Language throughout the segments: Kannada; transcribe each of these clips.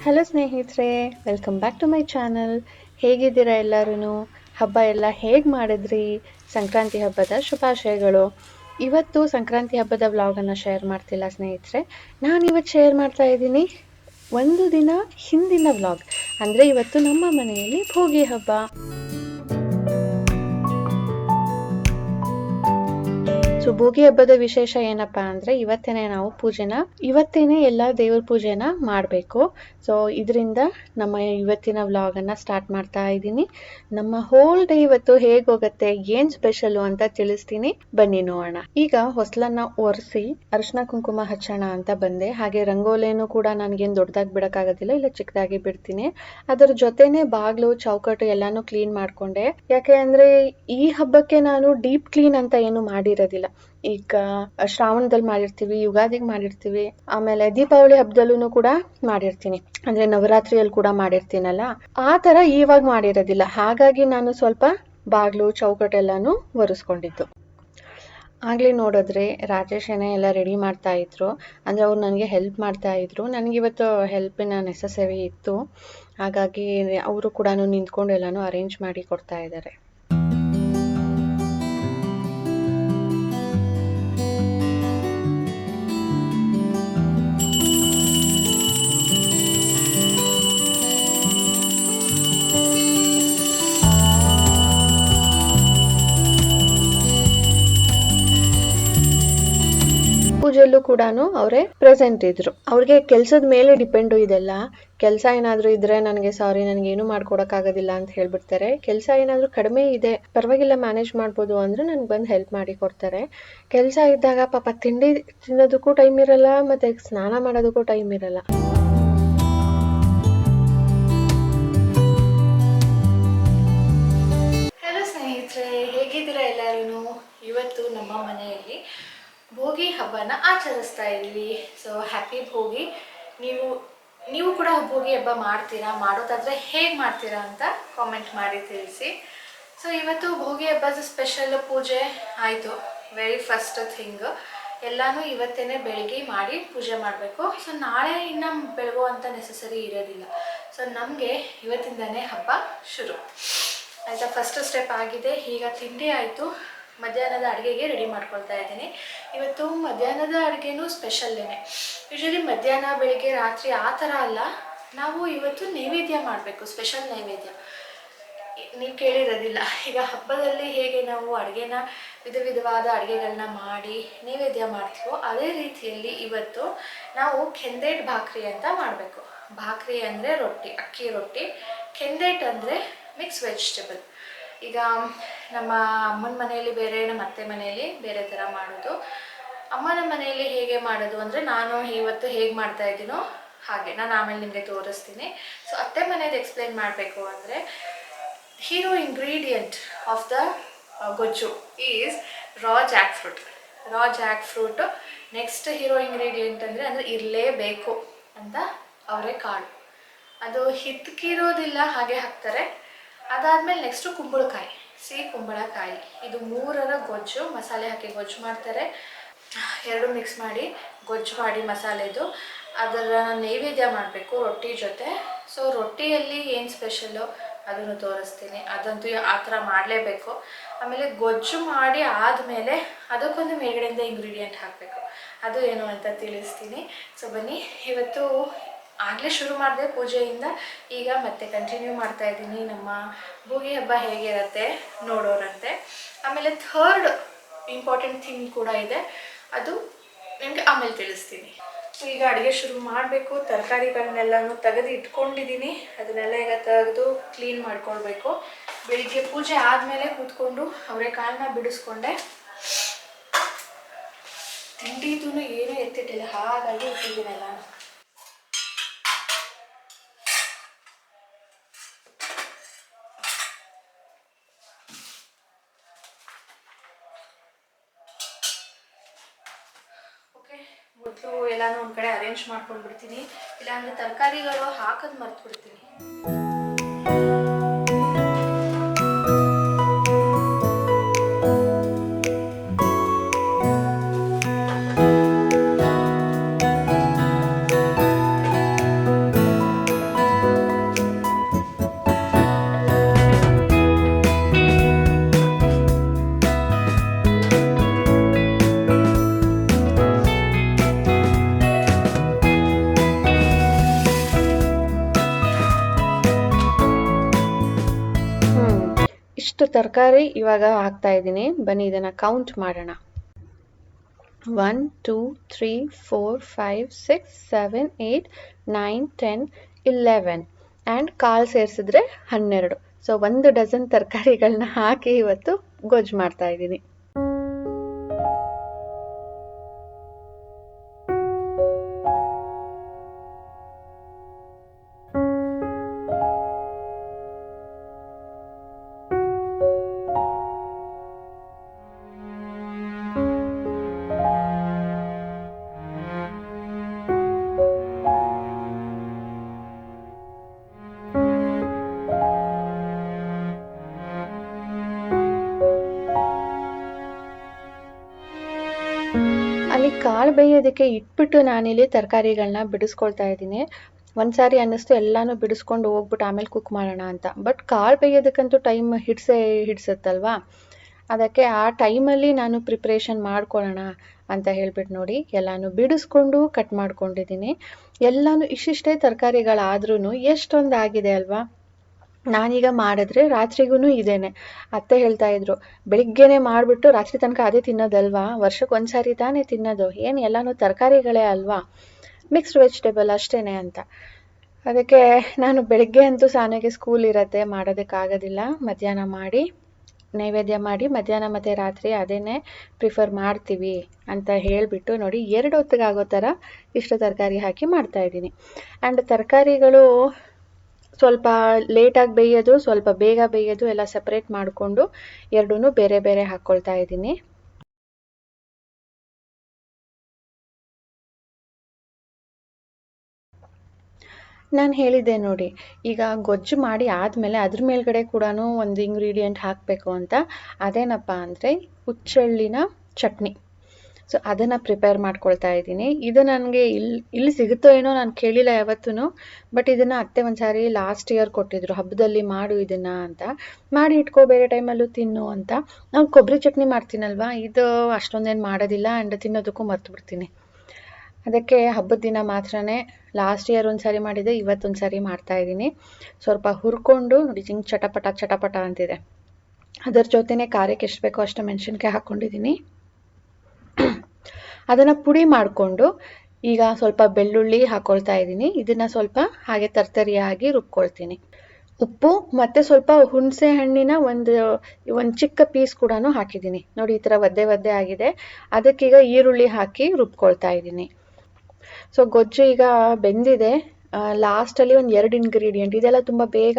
ಹಲೋ ಸ್ನೇಹಿತರೆ, welcome back to my channel. ಹೇಗಿದ್ದೀರಾ ಎಲ್ಲರೂ? ಹಬ್ಬ ಎಲ್ಲ ಹೇಗೆ ಮಾಡಿದ್ರಿ? ಸಂಕ್ರಾಂತಿ ಹಬ್ಬದ ಶುಭಾಶಯಗಳು. ಇವತ್ತು ಸಂಕ್ರಾಂತಿ ಹಬ್ಬದ ವ್ಲಾಗನ್ನು ಶೇರ್ ಮಾಡ್ತಿಲ್ಲ ಸ್ನೇಹಿತರೆ. ನಾನಿವತ್ತು ಶೇರ್ ಮಾಡ್ತಾ ಇದ್ದೀನಿ ಒಂದು ದಿನ ಹಿಂದಿನ ವ್ಲಾಗ್. ಅಂದರೆ ಇವತ್ತು ನಮ್ಮ ಮನೆಯಲ್ಲಿ ಭೋಗಿ ಹಬ್ಬ. ಸೊ ಭೋಗಿ ಹಬ್ಬದ ವಿಶೇಷ ಏನಪ್ಪಾ ಅಂದ್ರೆ ಇವತ್ತೇನೆ ಎಲ್ಲಾ ದೇವ್ರ ಪೂಜೆನ ಮಾಡಬೇಕು. ಸೊ ಇದರಿಂದ ನಮ್ಮ ಇವತ್ತಿನ ವ್ಲಾಗ್ ಅನ್ನ ಸ್ಟಾರ್ಟ್ ಮಾಡ್ತಾ ಇದ್ದೀನಿ. ನಮ್ಮ ಹೋಲ್ ಡೇ ಇವತ್ತು ಹೇಗ್ ಹೋಗುತ್ತೆ, ಏನ್ ಸ್ಪೆಷಲ್ ಅಂತ ತಿಳಿಸ್ತೀನಿ, ಬನ್ನಿ ನೋಡೋಣ. ಈಗ ಹೊಸ್ಲನ್ನ ಒರೆಸಿ ಅರಿಶಿನ ಕುಂಕುಮ ಹಚ್ಚೋಣ ಅಂತ ಬಂದೆ. ಹಾಗೆ ರಂಗೋಲಿನೂ ಕೂಡ ನನ್ಗೇನ್ ದೊಡ್ಡದಾಗಿ ಬಿಡಕ್ಕಾಗೋದಿಲ್ಲ, ಇಲ್ಲ ಚಿಕ್ಕದಾಗಿ ಬಿಡ್ತೀನಿ. ಅದರ ಜೊತೆನೆ ಬಾಗ್ಲು ಚೌಕಟ್ಟು ಎಲ್ಲಾನು ಕ್ಲೀನ್ ಮಾಡ್ಕೊಂಡೆ. ಯಾಕೆ ಅಂದ್ರೆ ಈ ಹಬ್ಬಕ್ಕೆ ನಾನು ಡೀಪ್ ಕ್ಲೀನ್ ಅಂತ ಏನು ಮಾಡಿರೋದಿಲ್ಲ. ಈಗ ಶ್ರಾವಣದಲ್ಲಿ ಮಾಡಿರ್ತೀವಿ, ಯುಗಾದಿಗೆ ಮಾಡಿರ್ತೀವಿ, ಆಮೇಲೆ ದೀಪಾವಳಿ ಹಬ್ಬದಲ್ಲೂ ಕೂಡ ಮಾಡಿರ್ತೀನಿ, ಅಂದ್ರೆ ನವರಾತ್ರಿಯಲ್ಲಿ ಕೂಡ ಮಾಡಿರ್ತೀನಲ್ಲ, ಆ ತರ ಇವಾಗ ಮಾಡಿರೋದಿಲ್ಲ. ಹಾಗಾಗಿ ನಾನು ಸ್ವಲ್ಪ ಬಾಗ್ಲು ಚೌಕಟ್ಟೆಲ್ಲಾನು ಒರೆಸ್ಕೊಂಡಿದ್ದು. ಆಗ್ಲೇ ನೋಡಿದ್ರೆ ರಾಜೇಶ್ ಎಲ್ಲ ರೆಡಿ ಮಾಡ್ತಾ ಇದ್ರು. ಅಂದ್ರೆ ಅವ್ರು ನನಗೆ ಹೆಲ್ಪ್ ಮಾಡ್ತಾ ಇದ್ರು. ನನಗಿವತ್ತು ಹೆಲ್ಪಿನ ನೆಸಸರಿ ಇತ್ತು. ಹಾಗಾಗಿ ಅವರು ಕೂಡ ನಿಂತ್ಕೊಂಡು ಎಲ್ಲಾನು ಅರೇಂಜ್ ಮಾಡಿ ಕೊಡ್ತಾ ಇದ್ದಾರೆ. ಪೂಜೆಯಲ್ಲೂ ಕೂಡ ಅವರೇ ಪ್ರೆಸೆಂಟ್ ಇದ್ರು. ಅವ್ರಿಗೆ ಕೆಲ್ಸದ ಮೇಲೆ ಡಿಪೆಂಡು ಇದೆಲ್ಲ. ಕೆಲಸ ಏನಾದ್ರೂ ಇದ್ರೆ ನನಗೆ ಸಾರಿ, ನನಗೇನು ಮಾಡ್ಕೊಡಕ್ ಆಗೋದಿಲ್ಲ ಅಂತ ಹೇಳ್ಬಿಡ್ತಾರೆ. ಕೆಲಸ ಏನಾದ್ರೂ ಕಡಿಮೆ ಇದೆ, ಪರವಾಗಿಲ್ಲ ಮ್ಯಾನೇಜ್ ಮಾಡ್ಬೋದು ಅಂದ್ರೆ ನನ್ಗೆ ಬಂದು ಹೆಲ್ಪ್ ಮಾಡಿ ಕೊಡ್ತಾರೆ. ಕೆಲಸ ಇದ್ದಾಗ ಪಾಪ ತಿಂಡಿ ತಿನ್ನೋದಕ್ಕೂ ಟೈಮ್ ಇರಲ್ಲ, ಮತ್ತೆ ಸ್ನಾನ ಮಾಡೋದಕ್ಕೂ ಟೈಮ್ ಇರಲ್ಲ. ಹಲೋ ಸ್ನೇಹಿತರೆ, ಹೇಗಿದ್ದೀರಾ ಎಲ್ಲರೂ? ಇವತ್ತು ನಮ್ಮ ಮನೆಯಲ್ಲಿ ಭೋಗಿ ಹಬ್ಬನ ಆಚರಿಸ್ತಾ ಇದ್ದೀವಿ. So happy Bhogi. ನೀವು ಕೂಡ ಭೋಗಿ ಹಬ್ಬ ಮಾಡ್ತೀರಾ? ಮಾಡೋದಾದ್ರೆ ಹೇಗೆ ಮಾಡ್ತೀರಾ ಅಂತ ಕಾಮೆಂಟ್ ಮಾಡಿ ತಿಳಿಸಿ. ಸೊ ಇವತ್ತು ಭೋಗಿ ಹಬ್ಬದ ಸ್ಪೆಷಲ್ ಪೂಜೆ ಆಯಿತು. ವೆರಿ ಫಸ್ಟ್ ಥಿಂಗ್ ಎಲ್ಲಾನು ಇವತ್ತೇನೆ ಬೆಳಗ್ಗೆ ಮಾಡಿ ಪೂಜೆ ಮಾಡಬೇಕು. ಸೊ ನಾಳೆ ಇನ್ನು ಬೆಳಗುವಂಥ ನೆಸಸರಿ ಇರೋದಿಲ್ಲ. ಸೊ ನಮಗೆ ಇವತ್ತಿಂದನೇ ಹಬ್ಬ ಶುರು ಆಯಿತಾ. ಫಸ್ಟ್ ಸ್ಟೆಪ್ ಆಗಿದೆ. ಈಗ ತಿಂಡಿ ಆಯಿತು, ಮಧ್ಯಾಹ್ನದ ಅಡುಗೆಗೆ ರೆಡಿ ಮಾಡ್ಕೊಳ್ತಾ ಇದ್ದೀನಿ. ಇವತ್ತು ಮಧ್ಯಾಹ್ನದ ಅಡುಗೆನೂ ಸ್ಪೆಷಲ್ಲೇನೆ. ಯೂಶಲಿ ಮಧ್ಯಾಹ್ನ ಬೆಳಿಗ್ಗೆ ರಾತ್ರಿ ಆ ಥರ ಅಲ್ಲ, ನಾವು ಇವತ್ತು ನೈವೇದ್ಯ ಮಾಡಬೇಕು, ಸ್ಪೆಷಲ್ ನೈವೇದ್ಯ. ನೀವು ಕೇಳಿರೋದಿಲ್ಲ, ಈಗ ಹಬ್ಬದಲ್ಲಿ ಹೇಗೆ ನಾವು ಅಡುಗೆನ ವಿಧವಾದ ಅಡುಗೆಗಳನ್ನ ಮಾಡಿ ನೈವೇದ್ಯ ಮಾಡ್ತೀವೋ ಅದೇ ರೀತಿಯಲ್ಲಿ ಇವತ್ತು ನಾವು ಕೆಂದೇಟ್ ಭಾಕ್ರಿ ಅಂತ ಮಾಡಬೇಕು. ಭಾಕ್ರಿ ಅಂದರೆ ರೊಟ್ಟಿ, ಅಕ್ಕಿ ರೊಟ್ಟಿ. ಕೆಂದೇಟ್ ಅಂದರೆ ಮಿಕ್ಸ್ ವೆಜಿಟೇಬಲ್. ಈಗ ನಮ್ಮ ಅಮ್ಮನ ಮನೆಯಲ್ಲಿ ಬೇರೆ, ನಮ್ಮ ಅತ್ತೆ ಮನೆಯಲ್ಲಿ ಬೇರೆ ಥರ ಮಾಡೋದು. ಅಮ್ಮನ ಮನೆಯಲ್ಲಿ ಹೇಗೆ ಮಾಡೋದು ಅಂದರೆ ನಾನು ಇವತ್ತು ಹೇಗೆ ಮಾಡ್ತಾ ಇದ್ದೀನೋ ಹಾಗೆ ನಾನು ಆಮೇಲೆ ನಿಮಗೆ ತೋರಿಸ್ತೀನಿ. ಸೊ ಅತ್ತೆ ಮನೆಯದು ಎಕ್ಸ್ಪ್ಲೈನ್ ಮಾಡಬೇಕು ಅಂದರೆ, hero ingredient of the gojju is raw jackfruit. Next hero ingredient ಅಂದರೆ ಇರಲೇಬೇಕು ಅಂತ ಅವರೆಕಾಳು. ಅದು ಹಿತ್ಕಿರೋದಿಲ್ಲ, ಹಾಗೆ ಹಾಕ್ತಾರೆ. ಅದಾದಮೇಲೆ ನೆಕ್ಸ್ಟು ಕುಂಬಳಕಾಯಿ, ಸಿಹಿ ಕುಂಬಳಕಾಯಿ. ಇದು ಮೂರರ ಗೊಜ್ಜು, ಮಸಾಲೆ ಹಾಕಿ ಗೊಜ್ಜು ಮಾಡ್ತಾರೆ. ಎರಡು ಮಿಕ್ಸ್ ಮಾಡಿ ಗೊಜ್ಜು ಮಾಡಿ ಮಸಾಲೆದು ಅದರ ನೈವೇದ್ಯ ಮಾಡಬೇಕು ರೊಟ್ಟಿ ಜೊತೆ. ಸೊ ರೊಟ್ಟಿಯಲ್ಲಿ ಏನು ಸ್ಪೆಷಲ್ಲು ಅದನ್ನು ತೋರಿಸ್ತೀನಿ. ಅದಂತೂ ಆ ಥರ ಮಾಡಲೇಬೇಕು. ಆಮೇಲೆ ಗೊಜ್ಜು ಮಾಡಿ ಆದಮೇಲೆ ಅದಕ್ಕೊಂದು ಮೇಲ್ಗಡೆಯಿಂದ ಇಂಗ್ರೀಡಿಯೆಂಟ್ ಹಾಕಬೇಕು. ಅದು ಏನು ಅಂತ ತಿಳಿಸ್ತೀನಿ. ಸೊ ಬನ್ನಿ, ಇವತ್ತು ಆಗಲೇ ಶುರು ಮಾಡಿದೆ ಪೂಜೆಯಿಂದ, ಈಗ ಮತ್ತೆ ಕಂಟಿನ್ಯೂ ಮಾಡ್ತಾ ಇದ್ದೀನಿ. ನಮ್ಮ ಭೋಗಿ ಹಬ್ಬ ಹೇಗಿರುತ್ತೆ ನೋಡೋರಂತೆ. ಆಮೇಲೆ ಥರ್ಡ್ ಇಂಪಾರ್ಟೆಂಟ್ ಥಿಂಗ್ ಕೂಡ ಇದೆ, ಅದು ನಿಮಗೆ ಆಮೇಲೆ ತಿಳಿಸ್ತೀನಿ. ಸೊ ಈಗ ಅಡುಗೆ ಶುರು ಮಾಡಬೇಕು. ತರಕಾರಿಗಳನ್ನೆಲ್ಲನೂ ತೆಗೆದು ಇಟ್ಕೊಂಡಿದ್ದೀನಿ, ಅದನ್ನೆಲ್ಲ ಈಗ ತೆಗೆದು ಕ್ಲೀನ್ ಮಾಡ್ಕೊಳ್ಬೇಕು. ಬೆಳಿಗ್ಗೆ ಪೂಜೆ ಆದಮೇಲೆ ಕೂತ್ಕೊಂಡು ಅವರೆಕಾಳನ್ನ ಬಿಡಿಸ್ಕೊಂಡೆ. ತಿಂಡಿದೂ ಏನೂ ಎತ್ತಿಟ್ಟಿಲ್ಲ, ಹಾಗಾಗಿ ಇಟ್ಟಿದ್ದೀನಲ್ಲ. ಮೊದಲು ಎಲ್ಲಾನು ಒಂದು ಕಡೆ ಅರೇಂಜ್ ಮಾಡ್ಕೊಂಡು ಬಿಡ್ತೀನಿ, ಇಲ್ಲಾಂದರೆ ತರಕಾರಿಗಳು ಹಾಕೋದು ಮರ್ತು ಬಿಡ್ತೀನಿ. ತರಕಾರಿ ಇವಾಗ ಹಾಕ್ತಾ ಇದ್ದೀನಿ. ಬನ್ನಿ ಇದನ್ನು ಕೌಂಟ್ ಮಾಡೋಣ. 1 2 3 4 5 6 7 8 9 10 11 ಆ್ಯಂಡ್ ಕಾಳು ಸೇರಿಸಿದ್ರೆ 12. ಸೊ 1 ಡಜನ್ ತರಕಾರಿಗಳನ್ನ ಹಾಕಿ ಇವತ್ತು ಗೊಜ್ಜು ಮಾಡ್ತಾ ಇದ್ದೀನಿ. ಅಲ್ಲಿ ಕಾಳು ಬೇಯೋದಕ್ಕೆ ಇಟ್ಬಿಟ್ಟು ನಾನಿಲ್ಲಿ ತರಕಾರಿಗಳನ್ನ ಬಿಡಿಸ್ಕೊಳ್ತಾ ಇದ್ದೀನಿ. ಒಂದ್ಸಾರಿ ಅನ್ನಿಸ್ತು ಎಲ್ಲಾನು ಬಿಡಿಸ್ಕೊಂಡು ಹೋಗ್ಬಿಟ್ಟು ಆಮೇಲೆ ಕುಕ್ ಮಾಡೋಣ ಅಂತ. ಬಟ್ ಕಾಳು ಬೇಯೋದಕ್ಕಂತೂ ಟೈಮ್ ಹಿಡ್ಸತ್ತಲ್ವಾ, ಅದಕ್ಕೆ ಆ ಟೈಮಲ್ಲಿ ನಾನು ಪ್ರಿಪ್ರೇಷನ್ ಮಾಡ್ಕೊಳ್ಳೋಣ ಅಂತ ಹೇಳ್ಬಿಟ್ಟು ನೋಡಿ ಎಲ್ಲಾನು ಬಿಡಿಸ್ಕೊಂಡು ಕಟ್ ಮಾಡ್ಕೊಂಡಿದ್ದೀನಿ. ಎಲ್ಲಾನು ಇಷ್ಟಿಷ್ಟೇ ತರಕಾರಿಗಳಾದ್ರೂ ಎಷ್ಟೊಂದು ಆಗಿದೆ ಅಲ್ವಾ. ನಾನೀಗ ಮಾಡಿದ್ರೆ ರಾತ್ರಿಗೂ ಇದೇನೆ. ಅತ್ತೆ ಹೇಳ್ತಾ ಇದ್ರು, ಬೆಳಿಗ್ಗೆನೆ ಮಾಡಿಬಿಟ್ಟು ರಾತ್ರಿ ತನಕ ಅದೇ ತಿನ್ನೋದಲ್ವಾ, ವರ್ಷಕ್ಕೆ ಒಂದ್ಸಾರಿ ತಾನೇ ತಿನ್ನೋದು, ಏನು ಎಲ್ಲಾನು ತರಕಾರಿಗಳೇ ಅಲ್ವಾ, ಮಿಕ್ಸ್ಡ್ ವೆಜಿಟೇಬಲ್ ಅಷ್ಟೇನೆ ಅಂತ. ಅದಕ್ಕೆ ನಾನು ಬೆಳಿಗ್ಗೆ ಅಂತೂ ಸಾನೆಗೆ ಸ್ಕೂಲ್ ಇರತ್ತೆ, ಮಾಡೋದಕ್ಕಾಗೋದಿಲ್ಲ. ಮಧ್ಯಾಹ್ನ ಮಾಡಿ ನೈವೇದ್ಯ ಮಾಡಿ ಮಧ್ಯಾಹ್ನ ಮತ್ತು ರಾತ್ರಿ ಅದೇನೆ ಪ್ರಿಫರ್ ಮಾಡ್ತೀವಿ ಅಂತ ಹೇಳಿಬಿಟ್ಟು ನೋಡಿ 2 ಹೊತ್ತಿಗಾಗೋ ಥರ ಇಷ್ಟು ತರಕಾರಿ ಹಾಕಿ ಮಾಡ್ತಾಯಿದ್ದೀನಿ. ಆ್ಯಂಡ್ ತರಕಾರಿಗಳು ಸ್ವಲ್ಪ ಲೇಟಾಗಿ ಬೇಯೋದು, ಸ್ವಲ್ಪ ಬೇಗ ಬೇಯೋದು ಎಲ್ಲ ಸಪ್ರೇಟ್ ಮಾಡಿಕೊಂಡು ಎರಡೂ ಬೇರೆ ಬೇರೆ ಹಾಕ್ಕೊಳ್ತಾ ಇದ್ದೀನಿ. ನಾನು ಹೇಳಿದ್ದೆ ನೋಡಿ, ಈಗ ಗೊಜ್ಜು ಮಾಡಿ ಆದಮೇಲೆ ಅದ್ರ ಮೇಲ್ಗಡೆ ಕೂಡ ಒಂದು ಇಂಗ್ರೀಡಿಯೆಂಟ್ ಹಾಕಬೇಕು ಅಂತ. ಅದೇನಪ್ಪ ಅಂದರೆ ಹುಚ್ಚೆಳ್ಳಿನ ಚಟ್ನಿ. ಸೊ ಅದನ್ನು ಪ್ರಿಪೇರ್ ಮಾಡ್ಕೊಳ್ತಾ ಇದ್ದೀನಿ. ಇದು ನನಗೆ ಇಲ್ಲಿ ಸಿಗುತ್ತೋ ಏನೋ ನಾನು ಕೇಳಿಲ್ಲ ಯಾವತ್ತೂ. ಬಟ್ ಇದನ್ನು ಅತ್ತೆ ಒಂದ್ಸಾರಿ ಲಾಸ್ಟ್ ಇಯರ್ ಕೊಟ್ಟಿದ್ರು, ಹಬ್ಬದಲ್ಲಿ ಮಾಡು ಇದನ್ನು ಅಂತ, ಮಾಡಿ ಇಟ್ಕೋ ಬೇರೆ ಟೈಮಲ್ಲೂ ತಿನ್ನು ಅಂತ. ನಾನು ಕೊಬ್ಬರಿ ಚಟ್ನಿ ಮಾಡ್ತೀನಲ್ವ, ಇದು ಅಷ್ಟೊಂದೇನು ಮಾಡೋದಿಲ್ಲ ಆ್ಯಂಡ್ ತಿನ್ನೋದಕ್ಕೂ ಮರ್ತು ಬಿಡ್ತೀನಿ. ಅದಕ್ಕೆ ಹಬ್ಬದ ದಿನ ಮಾತ್ರನೇ, ಲಾಸ್ಟ್ ಇಯರ್ ಒಂದ್ಸಾರಿ ಮಾಡಿದ್ದೆ, ಇವತ್ತೊಂದು ಸಾರಿ ಮಾಡ್ತಾಯಿದ್ದೀನಿ. ಸ್ವಲ್ಪ ಹುರ್ಕೊಂಡು ನೋಡಿ ಹಿಂಗೆ ಚಟಪಟ ಚಟಪಟ ಅಂತಿದೆ. ಅದರ ಜೊತೆನೇ ಖಾರಕ್ಕೆ ಎಷ್ಟು ಬೇಕೋ ಅಷ್ಟು ಮೆಣಸಿನ್ಕಾಯಿ ಹಾಕ್ಕೊಂಡಿದ್ದೀನಿ. ಅದನ್ನು ಪುಡಿ ಮಾಡಿಕೊಂಡು ಈಗ ಸ್ವಲ್ಪ ಬೆಳ್ಳುಳ್ಳಿ ಹಾಕ್ಕೊಳ್ತಾ ಇದ್ದೀನಿ. ಇದನ್ನು ಸ್ವಲ್ಪ ಹಾಗೆ ತರ್ತರಿಯಾಗಿ ರುಬ್ಕೊಳ್ತೀನಿ. ಉಪ್ಪು ಮತ್ತು ಸ್ವಲ್ಪ ಹುಣಸೆ ಹಣ್ಣಿನ ಒಂದು ಚಿಕ್ಕ ಪೀಸ್ ಕೂಡ ಹಾಕಿದ್ದೀನಿ. ನೋಡಿ ಈ ಥರ ಒದ್ದೆ ಆಗಿದೆ. ಅದಕ್ಕೀಗ ಈರುಳ್ಳಿ ಹಾಕಿ ರುಬ್ಕೊಳ್ತಾ ಇದ್ದೀನಿ. ಸೊ ಗೊಜ್ಜು ಈಗ ಬೆಂದಿದೆ. ಲಾಸ್ಟಲ್ಲಿ ಒಂದು 2 ಇಂಗ್ರೀಡಿಯೆಂಟ್, ಇದೆಲ್ಲ ತುಂಬ ಬೇಗ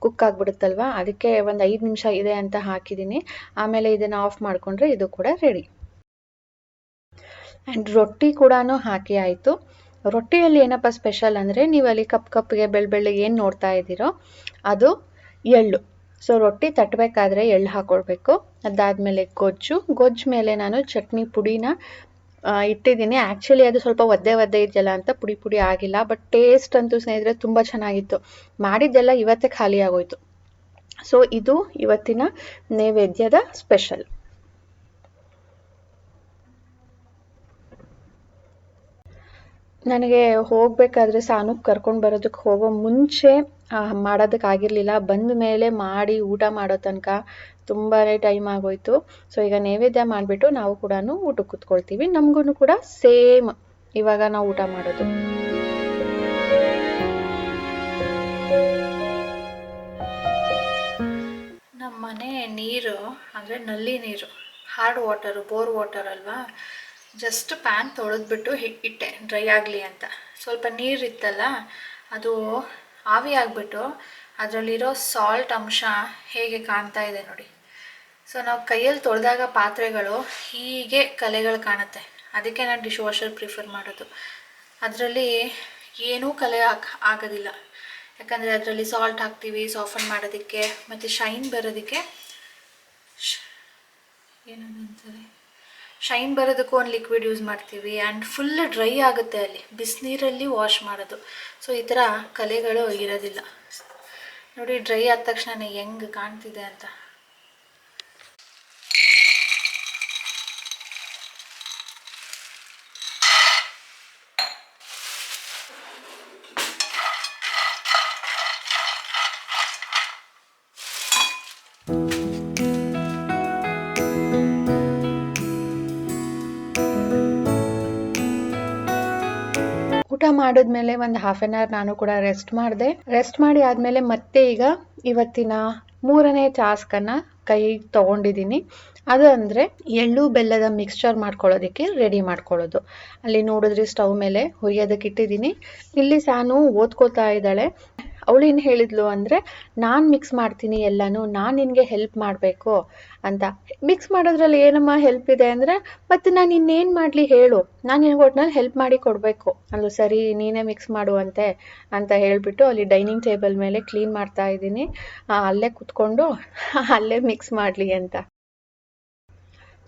ಕುಕ್ ಆಗಿಬಿಡುತ್ತಲ್ವ, ಅದಕ್ಕೆ ಒಂದು 5 ನಿಮಿಷ ಇದೆ ಅಂತ ಹಾಕಿದ್ದೀನಿ. ಆಮೇಲೆ ಇದನ್ನು ಆಫ್ ಮಾಡಿಕೊಂಡ್ರೆ ಇದು ಕೂಡ ರೆಡಿ. ಆ್ಯಂಡ್ ರೊಟ್ಟಿ ಕೂಡ ಹಾಕಿ ಆಯಿತು. ರೊಟ್ಟಿಯಲ್ಲಿ ಏನಪ್ಪ ಸ್ಪೆಷಲ್ ಅಂದರೆ, ನೀವು ಅಲ್ಲಿ ಕಪ್ಪಿಗೆ ಬೆಳ್ಳಗೆ ಏನು ನೋಡ್ತಾ ಇದ್ದೀರೋ ಅದು ಎಳ್ಳು. ಸೊ ರೊಟ್ಟಿ ತಟ್ಟಬೇಕಾದ್ರೆ ಎಳ್ಳು ಹಾಕ್ಕೊಳ್ಬೇಕು. ಅದಾದಮೇಲೆ ಗೊಜ್ಜು ಮೇಲೆ ನಾನು ಚಟ್ನಿ ಪುಡಿನ ಇಟ್ಟಿದ್ದೀನಿ. ಆ್ಯಕ್ಚುಲಿ ಅದು ಸ್ವಲ್ಪ ಒದ್ದೆ ಇದೆಯಲ್ಲ ಅಂತ ಪುಡಿ ಆಗಿಲ್ಲ. ಬಟ್ ಟೇಸ್ಟ್ ಅಂತೂ ಸ್ನೇಹಿತರೆ ತುಂಬ ಚೆನ್ನಾಗಿತ್ತು. ಮಾಡಿದ್ದೆಲ್ಲ ಇವತ್ತೇ ಖಾಲಿ ಆಗೋಯ್ತು. ಸೊ ಇದು ಇವತ್ತಿನ ನೈವೇದ್ಯದ ಸ್ಪೆಷಲ್. ನನಗೆ ಹೋಗಬೇಕಾದ್ರೆ ಸಾನುಗೆ ಕರ್ಕೊಂಡು ಬರೋದಕ್ಕೆ ಹೋಗೋ ಮುಂಚೆ ಮಾಡೋದಕ್ಕಾಗಿರಲಿಲ್ಲ. ಬಂದ ಮೇಲೆ ಮಾಡಿ ಊಟ ಮಾಡೋ ತನಕ ತುಂಬಾ ಟೈಮ್ ಆಗೋಯ್ತು. ಸೊ ಈಗ ನೈವೇದ್ಯ ಮಾಡಿಬಿಟ್ಟು ನಾವು ಕೂಡ ಊಟಕ್ಕೆ ಕೂತ್ಕೊಳ್ತೀವಿ. ನಮಗೂ ಕೂಡ ಸೇಮ್ ಇವಾಗ ನಾವು ಊಟ ಮಾಡೋದು. ನಮ್ಮ ಮನೆ ನೀರು ಅಂದರೆ ನಲ್ಲಿ ನೀರು, ಹಾರ್ಡ್ ವಾಟರು, ಬೋರ್ ವಾಟರ್ ಅಲ್ವಾ. ಜಸ್ಟ್ ಪ್ಯಾನ್ ತೊಳೆದ್ಬಿಟ್ಟು ಇಟ್ಟೆ ಡ್ರೈ ಆಗಲಿ ಅಂತ. ಸ್ವಲ್ಪ ನೀರಿತ್ತಲ್ಲ, ಅದು ಆವಿ ಆಗಿಬಿಟ್ಟು ಅದರಲ್ಲಿರೋ ಸಾಲ್ಟ್ ಅಂಶ ಹೇಗೆ ಕಾಣ್ತಾ ಇದೆ ನೋಡಿ. ಸೊ ನಾವು ಕೈಯಲ್ಲಿ ತೊಳೆದಾಗ ಪಾತ್ರೆಗಳು ಹೀಗೆ ಕಲೆಗಳು ಕಾಣುತ್ತೆ. ಅದಕ್ಕೆ ನಾನು ಡಿಶ್ ವಾಷರ್ ಪ್ರಿಫರ್ ಮಾಡೋದು. ಅದರಲ್ಲಿ ಏನೂ ಕಲೆ ಆಗೋದಿಲ್ಲ. ಯಾಕಂದರೆ ಅದರಲ್ಲಿ ಸಾಲ್ಟ್ ಹಾಕ್ತೀವಿ ಸಾಫನ್ ಮಾಡೋದಕ್ಕೆ, ಮತ್ತು ಶೈನ್ ಬರೋದಕ್ಕೆ, ಏನಂತಾರೆ ಶೈನ್ ಬರೋದಕ್ಕೂ ಒಂದು ಲಿಕ್ವಿಡ್ ಯೂಸ್ ಮಾಡ್ತೀವಿ. ಆ್ಯಂಡ್ ಫುಲ್ ಡ್ರೈ ಆಗುತ್ತೆ ಅಲ್ಲಿ ಬಿಸಿನೀರಲ್ಲಿ ವಾಶ್ ಮಾಡೋದು. ಸೊ ಈ ಥರ ಕಲೆಗಳು ಇರೋದಿಲ್ಲ ನೋಡಿ. ಡ್ರೈ ಆದ ತಕ್ಷಣ ಹೆಂಗೆ ಕಾಣ್ತಿದೆ ಅಂತ. ಮಾಡಿದ್ಮೇಲೆ ಒಂದು ಹಾಫ್ ಆನ್ ಅವರ್ ನಾನು ಕೂಡ ರೆಸ್ಟ್ ಮಾಡಿ ಆದ್ಮೇಲೆ ಮತ್ತೆ ಈಗ ಇವತ್ತಿನ 3ನೇ ಟಾಸ್ಕ್ ಅನ್ನ ಕೈಗೆ ತಗೊಂಡಿದ್ದೀನಿ. ಅದು ಅಂದ್ರೆ ಎಳ್ಳು ಬೆಲ್ಲದ ಮಿಕ್ಸ್ಚರ್ ಮಾಡ್ಕೊಳ್ಳೋದಕ್ಕೆ ರೆಡಿ ಮಾಡ್ಕೊಳ್ಳೋದು. ಅಲ್ಲಿ ನೋಡಿದ್ರೆ ಸ್ಟವ್ ಮೇಲೆ ಹುರಿಯೋದಕ್ಕೆ ಇಟ್ಟಿದ್ದೀನಿ. ಇಲ್ಲಿ ಸಾನು ಓದ್ಕೋತಾ ಇದ್ದಾಳೆ. ಅವಳು ಏನ್ ಹೇಳಿದ್ಲು ಅಂದ್ರೆ, ನಾನ್ ಮಿಕ್ಸ್ ಮಾಡ್ತೀನಿ ಎಲ್ಲಾನು, ನಾನ್ ನಿನ್ಗೆ ಹೆಲ್ಪ್ ಮಾಡ್ಬೇಕು ಅಂತ. ಮಿಕ್ಸ್ ಮಾಡೋದ್ರಲ್ಲಿ ಏನಮ್ಮ ಹೆಲ್ಪ್ ಇದೆ ಅಂದ್ರೆ, ಮತ್ತೆ ನಾನು ಇನ್ನೇನ್ ಮಾಡ್ಲಿ ಹೇಳು, ನಾನು ನಿನ್ಗೆ ಒಟ್ನಲ್ಲಿ ಹೆಲ್ಪ್ ಮಾಡಿ ಕೊಡ್ಬೇಕು ಅಲ್ಲೂ. ಸರಿ ನೀನೇ ಮಿಕ್ಸ್ ಮಾಡುವಂತೆ ಅಂತ ಹೇಳ್ಬಿಟ್ಟು ಅಲ್ಲಿ ಡೈನಿಂಗ್ ಟೇಬಲ್ ಮೇಲೆ ಕ್ಲೀನ್ ಮಾಡ್ತಾ ಇದ್ದೀನಿ. ಅಲ್ಲೇ ಕುತ್ಕೊಂಡು ಅಲ್ಲೇ ಮಿಕ್ಸ್ ಮಾಡ್ಲಿ ಅಂತ.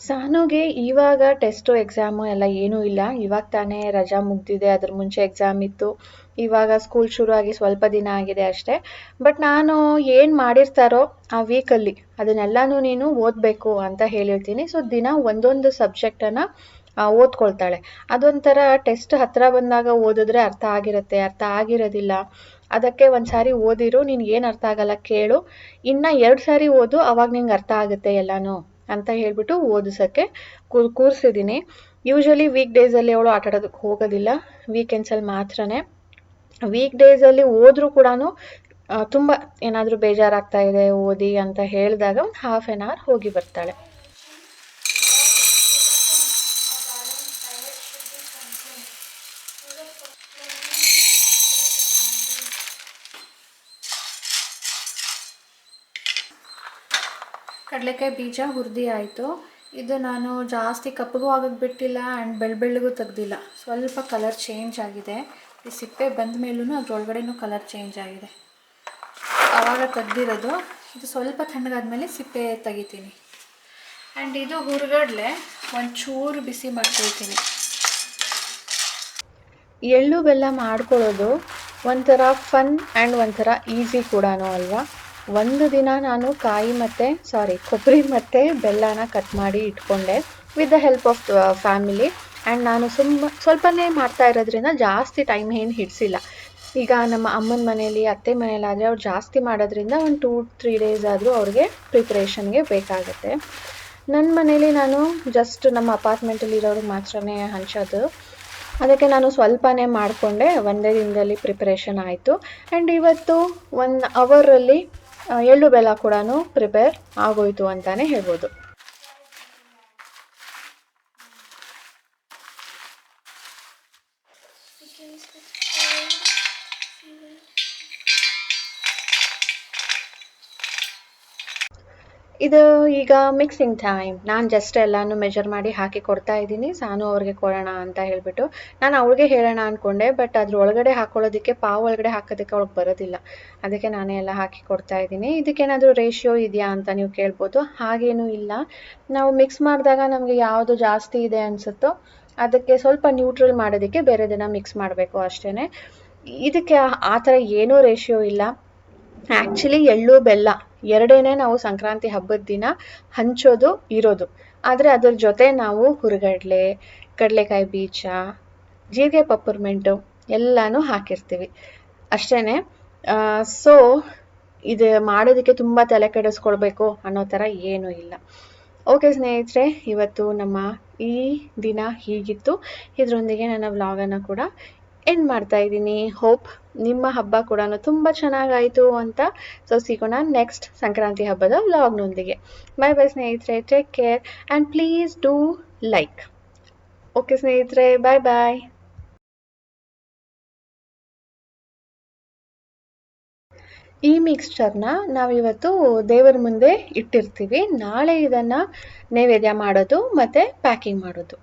ಸಾನುಗೆ ಇವಾಗ ಟೆಸ್ಟು ಎಕ್ಸಾಮು ಎಲ್ಲ ಏನೂ ಇಲ್ಲ. ಇವಾಗ ತಾನೇ ರಜಾ ಮುಗ್ದಿದೆ, ಅದ್ರ ಮುಂಚೆ ಎಕ್ಸಾಮ್ ಇತ್ತು. ಇವಾಗ ಸ್ಕೂಲ್ ಶುರು ಆಗಿ ಸ್ವಲ್ಪ ದಿನ ಆಗಿದೆ ಅಷ್ಟೇ. ಬಟ್ ನಾನು ಏನು ಮಾಡಿರ್ತಾರೋ ಆ ವೀಕಲ್ಲಿ ಅದನ್ನೆಲ್ಲಾನು ನೀನು ಓದಬೇಕು ಅಂತ ಹೇಳಿರ್ತೀನಿ. ಸೊ ದಿನ ಒಂದೊಂದು ಸಬ್ಜೆಕ್ಟನ್ನು ಓದ್ಕೊಳ್ತಾಳೆ. ಅದೊಂಥರ ಟೆಸ್ಟ್ ಹತ್ರ ಬಂದಾಗ ಓದಿದ್ರೆ ಅರ್ಥ ಆಗಿರುತ್ತೆ, ಅರ್ಥ ಆಗಿರೋದಿಲ್ಲ. ಅದಕ್ಕೆ ಒಂದ್ಸಾರಿ ಓದಿರು, ನಿನ್ಗೆ ಏನು ಅರ್ಥ ಆಗಲ್ಲ ಕೇಳು, ಇನ್ನು 2 ಸಾರಿ ಓದು, ಅವಾಗ ನಿಂಗೆ ಅರ್ಥ ಆಗುತ್ತೆ ಎಲ್ಲಾನು ಅಂತ ಹೇಳ್ಬಿಟ್ಟು ಓದಿಸೋಕ್ಕೆ ಕೂರಿಸಿದ್ದೀನಿ. ಯೂಶಲಿ ವೀಕ್ ಡೇಸಲ್ಲಿ ಅವಳು ಆಟ ಆಡೋದಕ್ಕೆ ಹೋಗೋದಿಲ್ಲ, ವೀಕೆಂಡ್ಸಲ್ಲಿ ಮಾತ್ರನೇ. ವೀಕ್ ಡೇಸಲ್ಲಿ ಹೋದ್ರೂ ಕೂಡ ತುಂಬ ಏನಾದರೂ ಬೇಜಾರಾಗ್ತಾ ಇದೆ ಓದಿ ಅಂತ ಹೇಳಿದಾಗ ಒಂದು ಹಾಫ್ ಆನ್ ಅವರ್ ಹೋಗಿ ಬರ್ತಾಳೆ. ಕಡಲೆಕಾಯಿ ಬೀಜ ಹುರಿದಿ ಆಯಿತು. ಇದು ನಾನು ಜಾಸ್ತಿ ಕಪ್ಪಗೂ ಆಗೋಕ್ಕೆ ಬಿಟ್ಟಿಲ್ಲ ಆ್ಯಂಡ್ ಬೆಳ್ಳಗೂ ತೆಗ್ದಿಲ್ಲ. ಸ್ವಲ್ಪ ಕಲರ್ ಚೇಂಜ್ ಆಗಿದೆ. ಈ ಸಿಪ್ಪೆ ಬಂದ ಮೇಲೂ ಅದರೊಳಗಡೆನೂ ಕಲರ್ ಚೇಂಜ್ ಆಗಿದೆ. ಆವಾಗ ತೆಗ್ದಿರೋದು. ಇದು ಸ್ವಲ್ಪ ತಣ್ಣಗಾದ್ಮೇಲೆ ಸಿಪ್ಪೆ ತೆಗಿತೀನಿ. ಆ್ಯಂಡ್ ಇದು ಹುರ್ಗಡ್ಲೆ ಒಂಚೂರು ಬಿಸಿ ಮಾಡ್ಕೊಳ್ತೀನಿ. ಎಳ್ಳು ಬೆಲ್ಲ ಮಾಡ್ಕೊಳ್ಳೋದು ಒಂಥರ ಫನ್ ಆ್ಯಂಡ್ ಒಂಥರ ಈಸಿ ಕೂಡ ಅಲ್ವಾ. ಒಂದು ದಿನ ನಾನು ಕೊಬ್ಬರಿ ಮತ್ತು ಬೆಲ್ಲನ ಕಟ್ ಮಾಡಿ ಇಟ್ಕೊಂಡೆ with the help of family. And ನಾನು ಸ್ವಲ್ಪನೇ ಮಾಡ್ತಾ ಇರೋದ್ರಿಂದ ಜಾಸ್ತಿ ಟೈಮ್ ಏನು ಹಿಡಿಸಿಲ್ಲ. ಈಗ ನಮ್ಮ ಅಮ್ಮನ ಮನೇಲಿ, ಅತ್ತೆ ಮನೇಲಾದರೆ ಅವ್ರು ಜಾಸ್ತಿ ಮಾಡೋದ್ರಿಂದ ಒಂದು 2-3 ಡೇಸ್ ಆದರೂ ಅವ್ರಿಗೆ ಪ್ರಿಪ್ರೇಷನ್ಗೆ ಬೇಕಾಗುತ್ತೆ. ನನ್ನ ಮನೇಲಿ ನಾನು ಜಸ್ಟ್ ನಮ್ಮ ಅಪಾರ್ಟ್ಮೆಂಟಲ್ಲಿ ಇರೋರಿಗೆ ಮಾತ್ರನೇ ಹಂಚೋದು. ಅದಕ್ಕೆ ನಾನು ಸ್ವಲ್ಪನೇ ಮಾಡಿಕೊಂಡೆ, ಒಂದೇ ದಿನದಲ್ಲಿ ಪ್ರಿಪ್ರೇಷನ್ ಆಯಿತು. ಆ್ಯಂಡ್ ಇವತ್ತು 1 ಅವರಲ್ಲಿ ಎಳ್ಳು ಬೆಲ್ಲ ಕೂಡ ಪ್ರಿಪೇರ್ ಆಗೋಯ್ತು ಅಂತಾನೆ ಹೇಳ್ಬೋದು. ಇದು ಈಗ ಮಿಕ್ಸಿಂಗ್ ಟೈಮ್. ನಾನು ಜಸ್ಟ್ ಎಲ್ಲಾನು ಮೆಜರ್ ಮಾಡಿ ಹಾಕಿ ಕೊಡ್ತಾ ಇದ್ದೀನಿ, ಸಾನು ಅವ್ರಿಗೆ ಕೊಡೋಣ ಅಂತ ಹೇಳ್ಬಿಟ್ಟು. ನಾನು ಅವಳಿಗೆ ಹೇಳೋಣ ಅಂದ್ಕೊಂಡೆ, ಬಟ್ ಅದ್ರ ಒಳಗಡೆ ಹಾಕೊಳ್ಳೋದಕ್ಕೆ, ಪಾವ್ ಒಳಗಡೆ ಹಾಕೋದಕ್ಕೆ ಅವಳಿಗೆ ಬರೋದಿಲ್ಲ. ಅದಕ್ಕೆ ನಾನೇ ಎಲ್ಲ ಹಾಕಿ ಕೊಡ್ತಾ ಇದ್ದೀನಿ. ಇದಕ್ಕೇನಾದರೂ ರೇಷಿಯೋ ಇದೆಯಾ ಅಂತ ನೀವು ಕೇಳ್ಬೋದು. ಹಾಗೇನೂ ಇಲ್ಲ. ನಾವು ಮಿಕ್ಸ್ ಮಾಡಿದಾಗ ನಮಗೆ ಯಾವುದು ಜಾಸ್ತಿ ಇದೆ ಅನಿಸುತ್ತೋ ಅದಕ್ಕೆ ಸ್ವಲ್ಪ ನ್ಯೂಟ್ರಲ್ ಮಾಡೋದಕ್ಕೆ ಬೇರೆ ದಿನ ಮಿಕ್ಸ್ ಮಾಡಬೇಕು ಅಷ್ಟೇ. ಇದಕ್ಕೆ ಆ ಥರ ಏನೂ ರೇಷಿಯೋ ಇಲ್ಲ. ಆ್ಯಕ್ಚುಲಿ ಎಳ್ಳು ಬೆಲ್ಲ ಎರಡೇನೆ ನಾವು ಸಂಕ್ರಾಂತಿ ಹಬ್ಬದ ದಿನ ಹಂಚೋದು ಇರೋದು. ಆದರೆ ಅದ್ರ ಜೊತೆ ನಾವು ಹುರ್ಗಡ್ಲೆ, ಕಡಲೆಕಾಯಿ ಬೀಜ, ಜೀರಿಗೆ, ಪಪ್ಪರ್ಮೆಂಟು ಎಲ್ಲನೂ ಹಾಕಿರ್ತೀವಿ ಅಷ್ಟೇ. ಸೊ ಇದು ಮಾಡೋದಕ್ಕೆ ತುಂಬ ತಲೆ ಕೆಡಿಸ್ಕೊಳ್ಬೇಕು ಅನ್ನೋ ಥರ ಏನೂ ಇಲ್ಲ. ಓಕೆ ಸ್ನೇಹಿತರೆ, ಇವತ್ತು ನಮ್ಮ ಈ ದಿನ ಹೀಗಿತ್ತು. ಇದರೊಂದಿಗೆ ನನ್ನ ವ್ಲಾಗನ್ನು ಕೂಡ ಎಂಡ್ ಮಾಡ್ತಾ ಇದ್ದೀನಿ. ಹೋಪ್ ನಿಮ್ಮ ಹಬ್ಬ ಕೂಡ ತುಂಬ ಚೆನ್ನಾಗಾಯಿತು ಅಂತ. ಸೊ ಸಿಗೋಣ ನೆಕ್ಸ್ಟ್ ಸಂಕ್ರಾಂತಿ ಹಬ್ಬದ ವ್ಲಾಗ್ನೊಂದಿಗೆ. ಬೈ ಬೈ ಸ್ನೇಹಿತರೆ, take care and please do like. Okay ಸ್ನೇಹಿತರೆ, ಬಾಯ್ ಬಾಯ್. ಈ ಮಿಕ್ಸ್ಚರ್ನ ನಾವಿವತ್ತು ದೇವರ ಮುಂದೆ ಇಟ್ಟಿರ್ತೀವಿ. ನಾಳೆ ಇದನ್ನು ನೈವೇದ್ಯ ಮಾಡೋದು ಮತ್ತು ಪ್ಯಾಕಿಂಗ್ ಮಾಡೋದು.